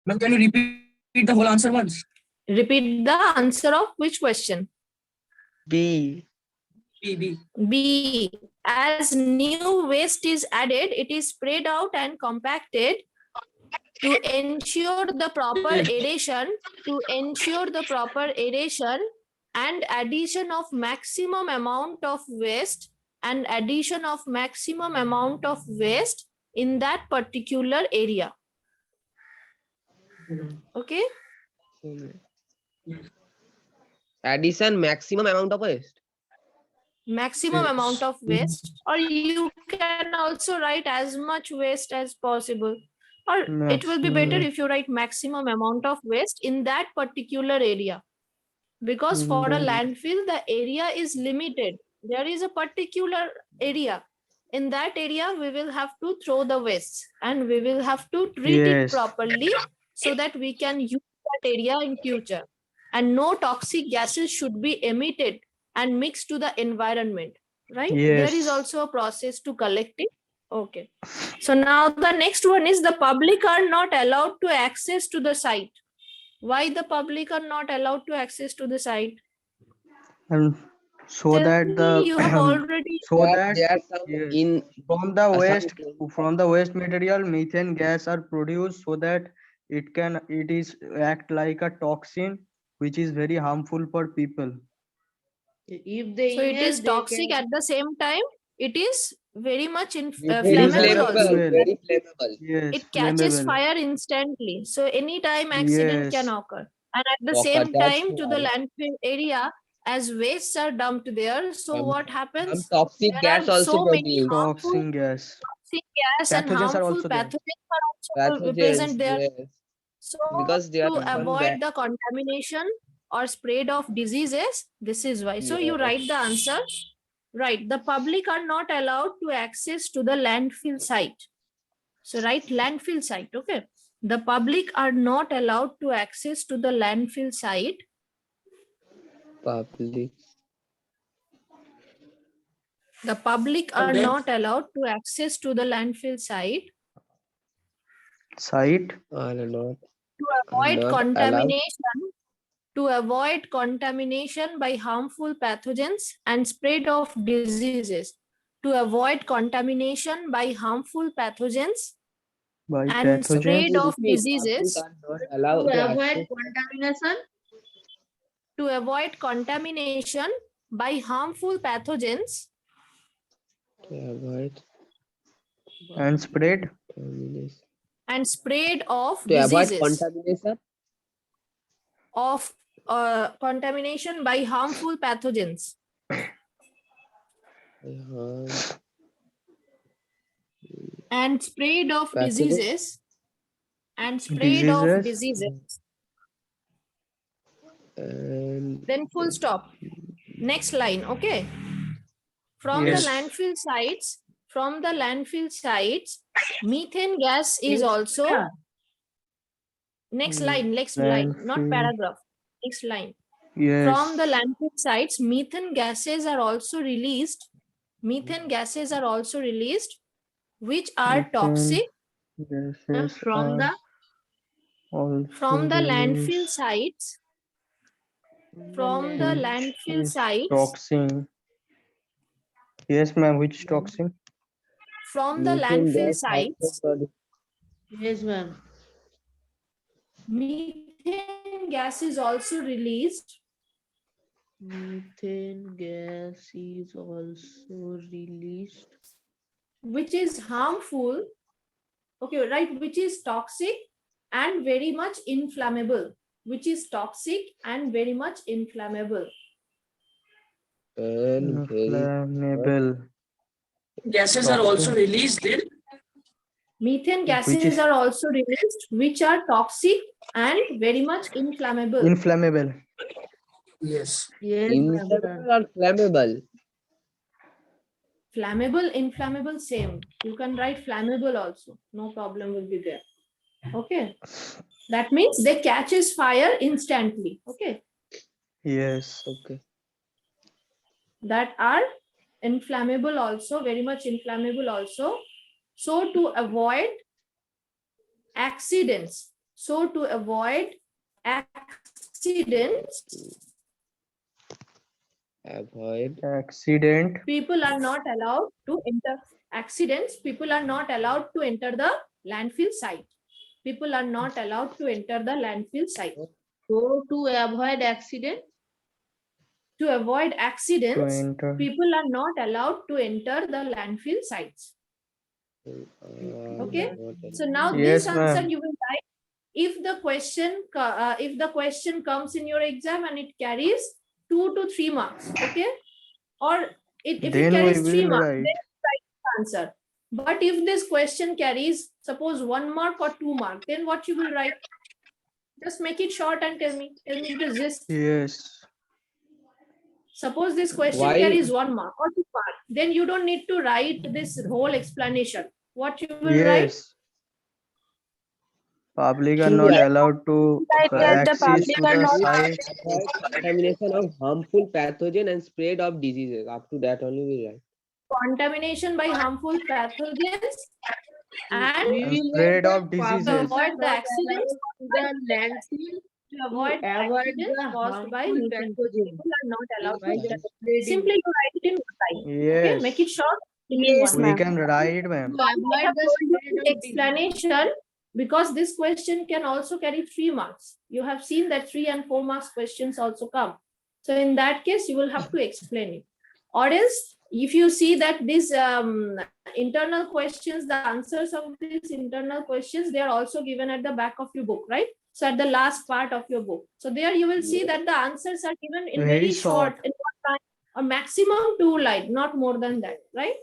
Ma'am, can you repeat the whole answer once? Repeat the answer of which question? B. B. B. As new waste is added, it is spread out and compacted to ensure the proper aeration, and addition of maximum amount of waste in that particular area. Okay. Addition maximum amount of waste. Maximum Yes. amount of waste, or you can also write as much waste as possible, or it will be better if you write maximum amount of waste in that particular area, because for a landfill the area is limited. There is a particular area. In that area we will have to throw the waste and we will have to treat it properly so that we can use that area in future, and no toxic gases should be emitted and mixed to the environment, right? There is also a process to collect it. Okay, so now the next one is the public are not allowed to access to the site. Why the public are not allowed to access to the site? And so Tell that me, you have already There are some yes, in from the some waste material methane gas are produced, so that it is act like a toxin which is very harmful for people. If they so it inhale, is they toxic can- at the same time. It is very much very flammable also. flammable. very flammable. Yes, It catches flammable. fire instantly. So anytime accident can Yes, occur. And at the Okay, same that's time, to the why landfill area, as wastes are dumped there, so some what some happens? toxic There gas are also so many produced. harmful toxin gas. toxic gas and Pathogens are harmful also there. pathogens are also Pathogens, present there. yes, So because they are to even avoid the contamination or spread of diseases, this is why. So you write the answer. Right, the public are not allowed to access to the landfill site. So write landfill site, okay? The public are not allowed to access to the landfill site. public. The public are Okay. not allowed to access to the landfill site Site. Are not to avoid allowed. contamination. To avoid contamination by harmful pathogens and spread of diseases. To avoid contamination by harmful pathogens By and pathogens. spread of Public diseases. are not allowed to to avoid access. contamination, To avoid contamination by harmful pathogens To avoid And spread. contamination. and spread of To avoid diseases. contamination. Of contamination by harmful pathogens and spread of Pathogens. diseases and spread of diseases. And Then full stop. Next line, okay? From Yes. the landfill sites, methane gas is also. Yeah. Next line, not Landfill. paragraph. Next line. Yes. From the landfill sites, methane gases are also released. Methane gases are also released, which are Methane toxic. gases from the also From the landfill released sites. From the landfill is sites. toxin. Yes, ma'am. Which toxin? From the methane landfill gas also sites, produced. yes, ma'am. methane gas is also released, Methane gas is also released, which is harmful. Okay, right, which is toxic and very much inflammable. Which is toxic and very much inflammable. And very Inflammable. Gases are also released in. Methane gases is- are also released, which are toxic and very much inflammable. Inflammable. Yes. yes, ma'am. inflammable or flammable. Flammable, inflammable, same. You can write flammable also. No problem will be there. Okay. That means they catches fire instantly. Okay. Yes. Okay. That are inflammable also, very much inflammable also. So to avoid accidents, So to avoid accidents, Avoid. Accident. people are not allowed to enter accidents. People are not allowed to enter the landfill site. People are not allowed to enter the landfill site. So to avoid accident, To avoid To accidents, enter. people are not allowed to enter the landfill sites. Okay. So now Yes, this answer ma'am. you will write if the question comes in your exam and it carries 2 to 3 marks. Okay. Or if it Then we carries 3 will marks, write. then write the answer. But if this question carries suppose 1 mark or 2 mark, then what you will write? Just make it short and tell me the gist. Yes. Suppose this question Why? carries 1 mark or 2 mark, then you don't need to write this whole explanation. What you will write? Yes. Public are Should not we allowed to Like that the access public to are the not- site. avoid contamination of harmful pathogen and spread of diseases. Up to that only we write. Contamination by harmful pathogens and we And will spread write of that to diseases. avoid the accidents the landfill to avoid the avoid accidents the caused by harmful methane. pathogen. People are not allowed By to the enter. spreading. Simply you write it in one line. Okay, Yes. make it short. in Yes, one We line. ma'am. can write, ma'am. To I avoid have the told you spread the of disease. explanation because this question can also carry 3 marks. You have seen that 3 and 4 marks questions also come. So in that case, you will have to explain it. Or else, if you see that these internal questions, the answers of these internal questions, they are also given at the back of your book, right? So at the last part of your book. So there you will see that the answers are given in Very very short, short. in one line, or maximum 2 lines, not more than that, right?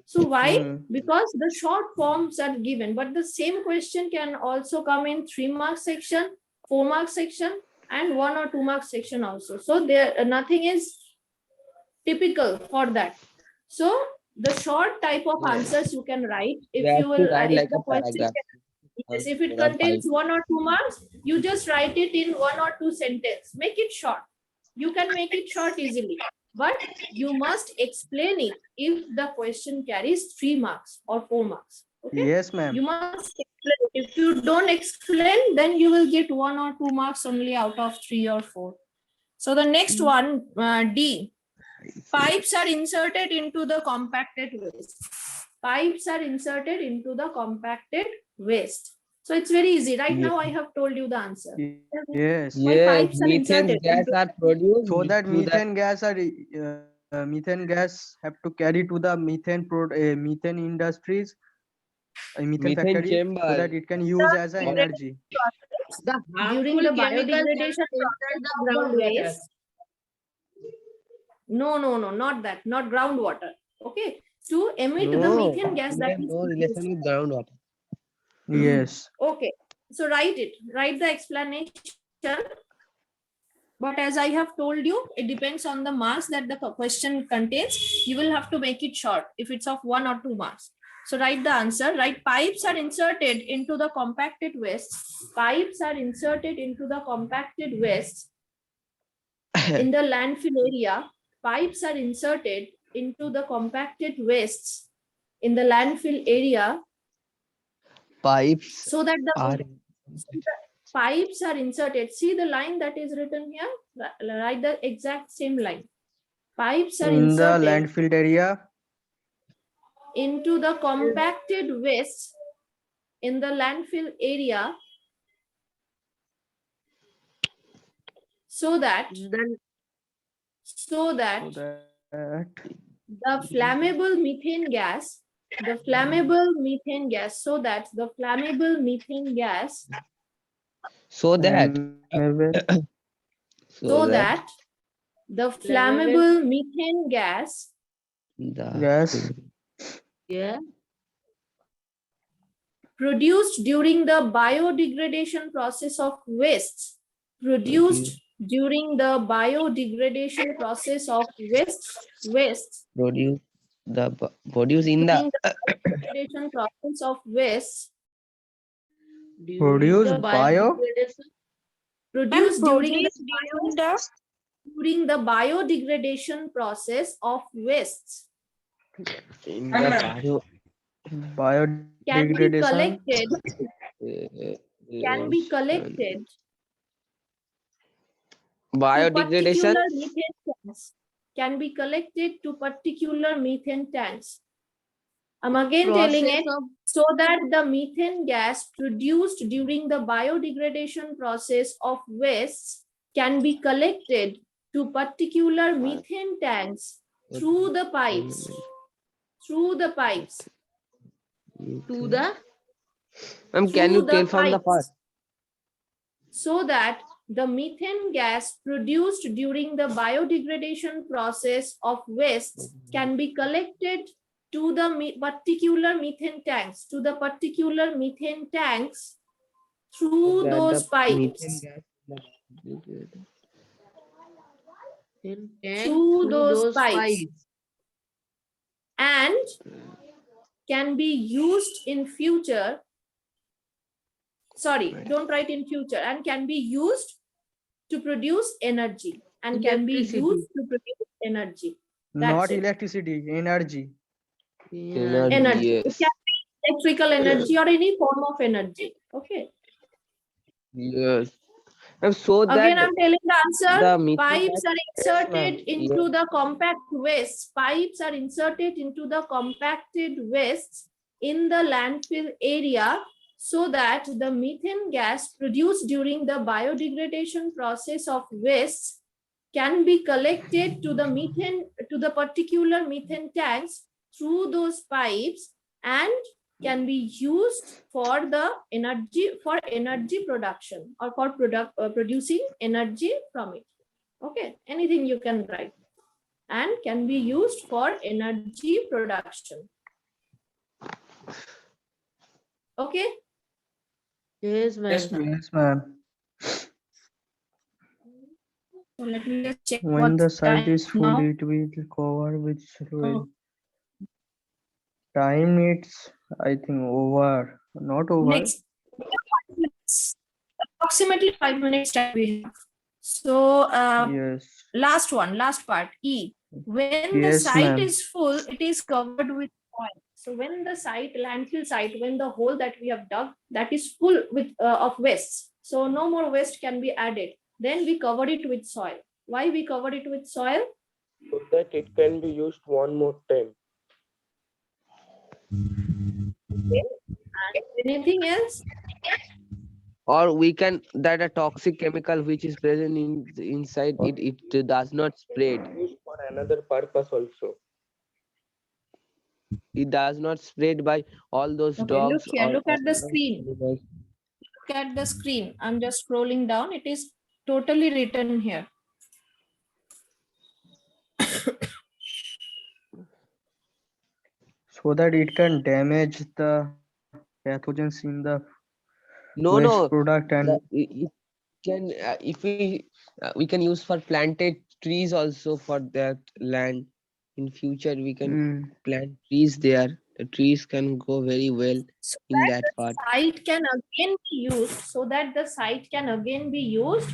So why? Hmm. Because the short forms are given, but the same question can also come in 3 mark section, 4 mark section, and 1 or 2 mark section also. So there nothing is typical for that. So the short type of answers you can write if We have you will to write if like the a question paragraph. yes, if it There are contains five. 1 or 2 marks, you just write it in 1 or 2 sentences. Make it short. You can make it short easily, but you must explain it if the question carries 3 marks or 4 marks. Okay. Yes, ma'am. You must explain. If you don't explain, then you will get 1 or 2 marks only out of 3 or 4. So the next one, D. Pipes are inserted into the compacted waste. Pipes are inserted into the compacted waste. So it's very easy. Right now, I have told you the answer. Yes. Why Yes, pipes are methane inserted gas into- are produced So that through methane gas are methane gas have to carry to the methane industries, methane methane factory, so chamber. that it can use as an energy. The during harmful the chemicals biodegradation enter the process of the groundwater. waste. No, not that, not groundwater. Okay, to emit the No, methane gas we that have is no produced. relation with groundwater. Yes. Okay, so write it, write the explanation. But as I have told you, it depends on the marks that the question contains. You will have to make it short if it's of 1 or 2 marks. So write the answer. Write pipes are inserted into the compacted waste. Pipes are inserted into the compacted waste in the landfill area. Pipes are inserted into the compacted wastes in the landfill area Pipes so that are the pipes are inserted. See the line that is written here? Write the exact same line. Pipes are In the inserted landfill area. into the compacted waste in the landfill area so that Then So that the flammable methane gas, so that the flammable methane gas, so that so that the flammable methane gas the Gas. yeah, produced during the biodegradation process of wastes, produced during the biodegradation process of wastes, produce produce in during the the biodegradation process of wastes, Produce the bio? biodegradation. produced during During the the biodegradation process of wastes bio can be Biodegradation. collected can be Yes, collected to biodegradation. particular methane tanks. Can be collected to particular methane tanks. I'm again telling Process it, of so that the methane gas produced during the biodegradation process of wastes can be collected to particular methane tanks through the pipes. Through the pipes. to the Ma'am, can you Through tell the from the pipes. first? So that the methane gas produced during the biodegradation process of wastes can be collected to the particular methane tanks, to the particular methane tanks through That those the pipes, methane gas. in tank through through those those pipes, pipes. and can be used in future. Sorry, don't write in future. And can be used to produce energy, and can be Electricity. used to produce energy. That's Not it. electricity, energy. Yeah. Energy. It Yes. can be electrical energy or any form of energy. Okay. Yes. And so Again, that I'm telling the answer. the methane Pipes gas. are Yes, ma'am. inserted into the compact waste. Pipes are inserted into the compacted wastes in the landfill area, so that the methane gas produced during the biodegradation process of wastes can be collected to the particular methane tanks through those pipes, and can be used for the energy production, or for producing energy from it. Okay, anything you can write. And can be used for energy production. Okay. Yes, ma'am. Yes, ma'am. Yes, ma'am. So let me just check When what the site time is full, now. it will cover with soil. Oh. Time it's, I think, over. Not over. Next, 5 minutes. Approximately 5 minutes time we have. So Yes. last part, E. When the Yes, site ma'am. is full, it is covered with soil. So when the landfill site, when the hole that we have dug, that is full with of waste, so no more waste can be added, then we cover it with soil. Why we cover it with soil? So that it can be used one more time. Okay. And anything else? Or we can, that a toxic chemical which is present inside it does not spread. Used for another purpose also. It does not spread by all those Okay, look dogs here, or look all at the those screen. animals. Look at the screen. I'm just scrolling down. It is totally written here. So that it can damage the pathogens in the No, waste no. product and It can if we can use for planted trees also for that land. In future we can plant trees there. The trees can go very well So in that that the part. site can again be used,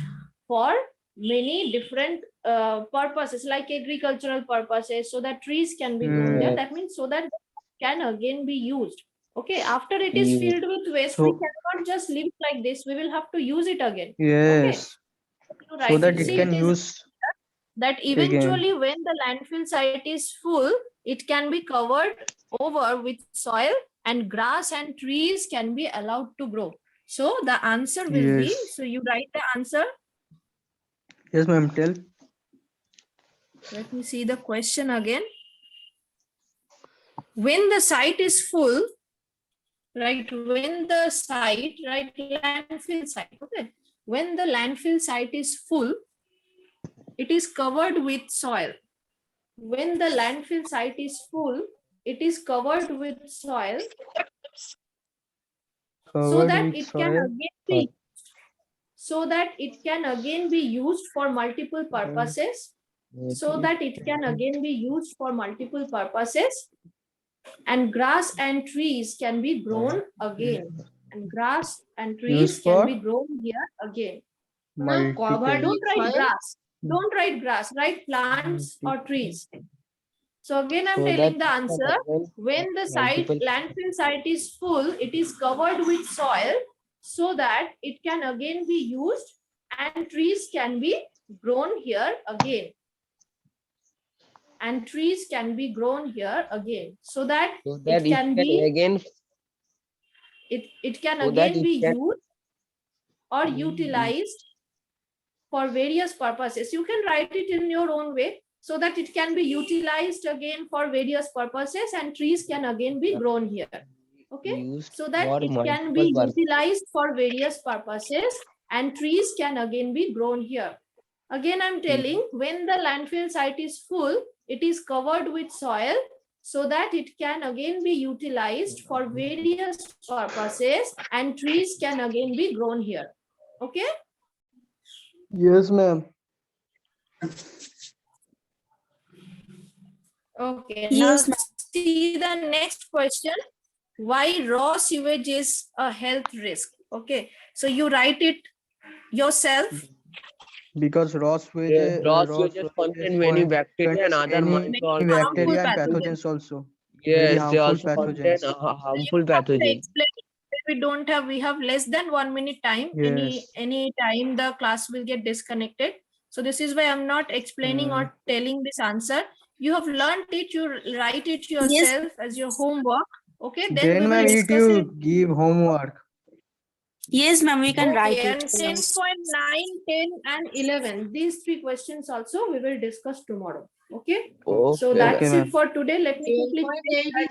for many different purposes, like agricultural purposes, so that trees can be grown there. That means so that can again be used. Okay, after it is filled with waste, we So- cannot just leave it like this. We will have to use it again. yes, To so write that it. it See, can it is use that eventually when the landfill site is full, it can be covered over with soil, and grass and trees can be allowed to grow. So the answer will be, Yes. so you write the answer. Yes, ma'am. Tell. Let me see the question again. When the site is full, right? When the site, right? Landfill site, okay. When the landfill site is full, it is covered with soil. When the landfill site is full, it is covered with soil, so that it can again be used for multiple purposes. And grass and trees can be grown again. And grass and trees can be grown here again. Now covered Don't with write soil. grass. Don't write grass. Write plants or trees. So again, I'm So telling that the answer. When the multiple- landfill site is full, it is covered with soil, so that it can again be used and trees can be grown here again. And trees can be grown here again, so that So that it can be again, it can so that again it be can- used or Mm, utilized for various purposes. You can write it in your own way, so that it can be utilized again for various purposes and trees can again be grown here. Okay, used so that for it can multiple be purposes. utilized for various purposes and trees can again be grown here. Again, I'm telling, when the landfill site is full, it is covered with soil so that it can again be utilized for various purposes and trees can again be grown here. Okay. Yes, ma'am. Okay, Yes, now see the next question. Why raw sewage is a health risk? Okay, so you write it yourself. Because raw sewage, Raw raw sewage sewage contain many bacteria and contains other any microorganisms. harmful bacteria and pathogens. pathogens also. Yes, they harmful also contain pathogens. harmful You have to pathogens. explain it. We have less than 1 minute time. Yes. Any time the class will get disconnected. So this is why I'm not explaining or telling this answer. You have learned it, you write it yourself as your homework. Okay, then we Then will ma'am, it discuss it. you give homework. yes, ma'am, we can write Okay, it. and 10.9, 10 and 11. These three questions also we will discuss tomorrow. Okay. So Okay, that's Okay, it ma'am. for today. Let me quickly 10.8 is